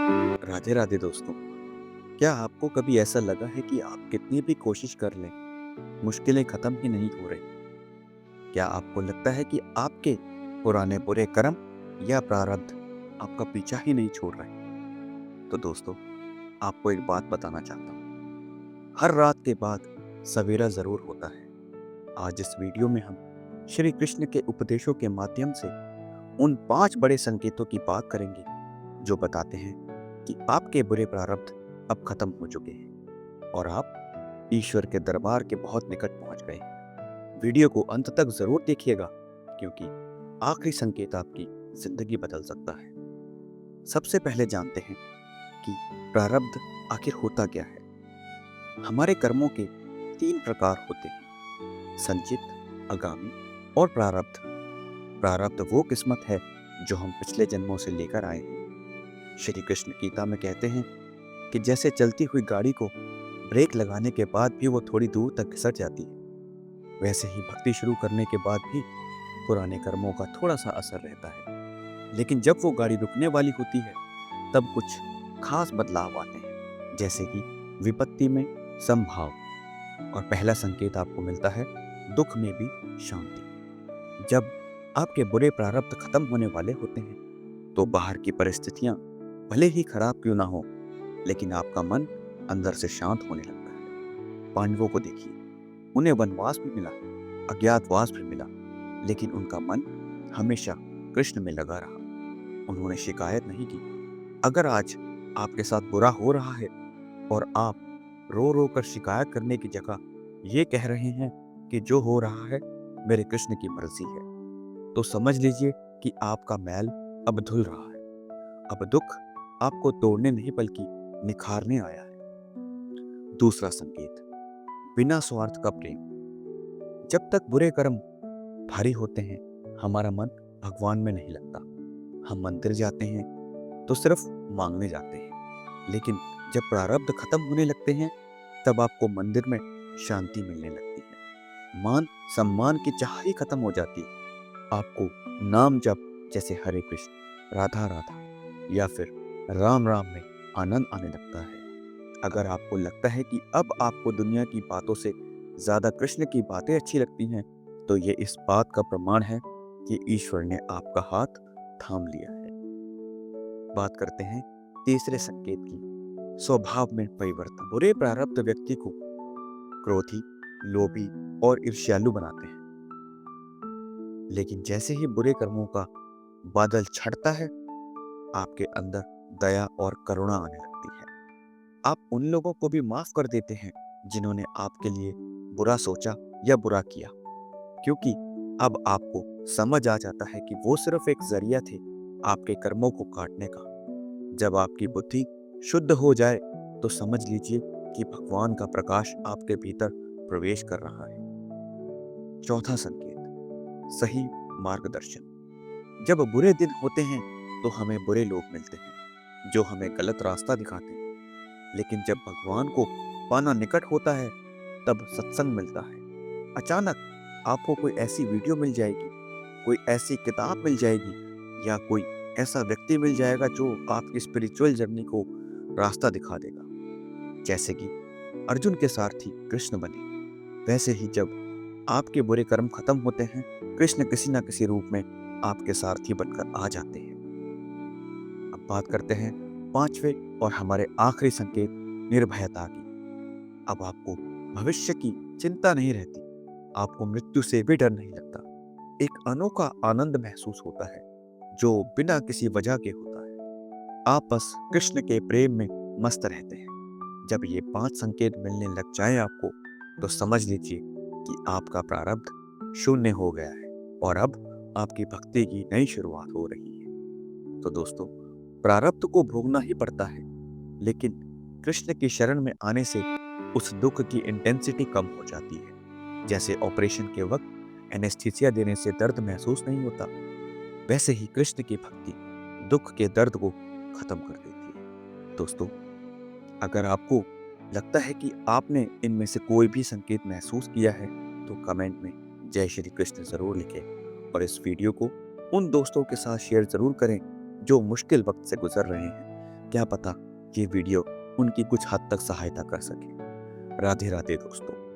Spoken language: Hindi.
राधे राधे दोस्तों। क्या आपको कभी ऐसा लगा है कि आप कितनी भी कोशिश कर लें, मुश्किलें खत्म ही नहीं हो रही? क्या आपको लगता है कि आपके पुराने बुरे कर्म या प्रारब्ध आपका पीछा ही नहीं छोड़ रहे? तो दोस्तों, आपको एक बात बताना चाहता हूँ। हर रात के बाद सवेरा जरूर होता है। आज इस वीडियो में हम श्री कृष्ण के उपदेशों के माध्यम से उन 5 बड़े संकेतों की बात करेंगे जो बताते हैं कि आपके बुरे प्रारब्ध अब खत्म हो चुके हैं और आप ईश्वर के दरबार के बहुत निकट पहुंच गए हैं। वीडियो को अंत तक जरूर देखिएगा, क्योंकि आखिरी संकेत आपकी जिंदगी बदल सकता है। सबसे पहले जानते हैं कि प्रारब्ध आखिर होता क्या है। हमारे कर्मों के 3 प्रकार होते हैं: संचित, आगामी और प्रारब्ध। प्रारब्ध वो किस्मत है जो हम पिछले जन्मों से लेकर आए हैं। श्री कृष्ण गीता में कहते हैं कि जैसे चलती हुई गाड़ी को ब्रेक लगाने के बाद भी वो थोड़ी दूर तक घिसट जाती है, वैसे ही भक्ति शुरू करने के बाद भी पुराने कर्मों का थोड़ा सा असर रहता है। लेकिन जब वो गाड़ी रुकने वाली होती है, तब कुछ खास बदलाव आते हैं, जैसे कि विपत्ति में संभाव। और पहला संकेत आपको मिलता है दुख में भी शांति। जब आपके बुरे प्रारब्ध खत्म होने वाले होते हैं, तो बाहर की परिस्थितियां भले ही खराब क्यों ना हो, लेकिन आपका मन अंदर से शांत होने लगता है। पांडवों को देखिए, उन्हें वनवास भी मिला, अज्ञातवास भी मिला, लेकिन उनका मन हमेशा कृष्ण में लगा रहा। उन्होंने शिकायत नहीं की। अगर आज आपके साथ बुरा हो रहा है और आप रो रो कर शिकायत करने की जगह ये कह रहे हैं कि जो हो रहा है मेरे कृष्ण की मर्जी है, तो समझ लीजिए कि आपका मैल अब धुल रहा है। अब दुख आपको तोड़ने नहीं बल्कि निखारने आया है। दूसरा संकेत, बिना स्वार्थ का प्रेम। जब तक बुरे कर्म भारी होते हैं, हमारा मन भगवान में नहीं लगता। हम मंदिर जाते हैं तो सिर्फ मांगने जाते हैं, लेकिन जब प्रारब्ध खत्म होने लगते हैं, तब आपको मंदिर में शांति मिलने लगती है। मान सम्मान की चाह ही खत्म हो जाती है। आपको नाम जप जैसे हरे कृष्ण, राधा राधा या फिर राम राम में आनंद आने लगता है। अगर आपको लगता है कि अब आपको दुनिया की बातों से ज्यादा कृष्ण की बातें अच्छी लगती हैं, तो ये इस बात का प्रमाण है कि ईश्वर ने आपका हाथ थाम लिया है। बात करते हैं तीसरे संकेत की, स्वभाव में परिवर्तन। बुरे प्रारब्ध व्यक्ति को क्रोधी, लोभी और ईर्ष्यालु बनाते हैं, लेकिन जैसे ही बुरे कर्मों का बादल छटता है, आपके अंदर दया और करुणा आने लगती है। आप उन लोगों को भी माफ कर देते हैं जिन्होंने आपके लिए बुरा सोचा या बुरा किया, क्योंकि अब आपको समझ आ जाता है कि वो सिर्फ एक जरिया थे आपके कर्मों को काटने का। जब आपकी बुद्धि शुद्ध हो जाए, तो समझ लीजिए कि भगवान का प्रकाश आपके भीतर प्रवेश कर रहा है। चौथा संकेत, सही मार्गदर्शन। जब बुरे दिन होते हैं, तो हमें बुरे लोग मिलते हैं जो हमें गलत रास्ता दिखाते हैं, लेकिन जब भगवान को पाना निकट होता है, तब सत्संग मिलता है। अचानक आपको कोई ऐसी वीडियो मिल जाएगी, कोई ऐसी किताब मिल जाएगी, या कोई ऐसा व्यक्ति मिल जाएगा जो आपकी स्पिरिचुअल जर्नी को रास्ता दिखा देगा। जैसे कि अर्जुन के सारथी कृष्ण बने, वैसे ही जब आपके बुरे कर्म खत्म होते हैं, कृष्ण किसी न किसी रूप में आपके सारथी बनकर आ जाते हैं। अब बात करते हैं पांचवें और हमारे आखिरी संकेत, निर्भयता की। अब आपको भविष्य की चिंता नहीं रहती, आपको मृत्यु से भी डर नहीं लगता। एक अनोखा आनंद महसूस होता है जो बिना किसी वजह के होता है। आप बस कृष्ण के प्रेम में मस्त रहते हैं। जब ये 5 संकेत मिलने लग जाए आपको, तो समझ लीजिए कि आपका प्रारब्ध शून्य हो गया है और अब आपकी भक्ति की नई शुरुआत हो रही है। तो दोस्तों, प्रारब्ध को भोगना ही पड़ता है, लेकिन कृष्ण की शरण में आने से उस दुख की इंटेंसिटी कम हो जाती है। जैसे ऑपरेशन के वक्त एनेस्थीसिया देने से दर्द महसूस नहीं होता, वैसे ही कृष्ण की भक्ति दुख के दर्द को खत्म कर देती है। दोस्तों, अगर आपको लगता है कि आपने इनमें से कोई भी संकेत महसूस किया है, तो कमेंट में जय श्री कृष्ण जरूर लिखें और इस वीडियो को उन दोस्तों के साथ शेयर जरूर करें जो मुश्किल वक्त से गुजर रहे हैं। क्या पता ये वीडियो उनकी कुछ हद तक सहायता कर सके। राधे राधे दोस्तों।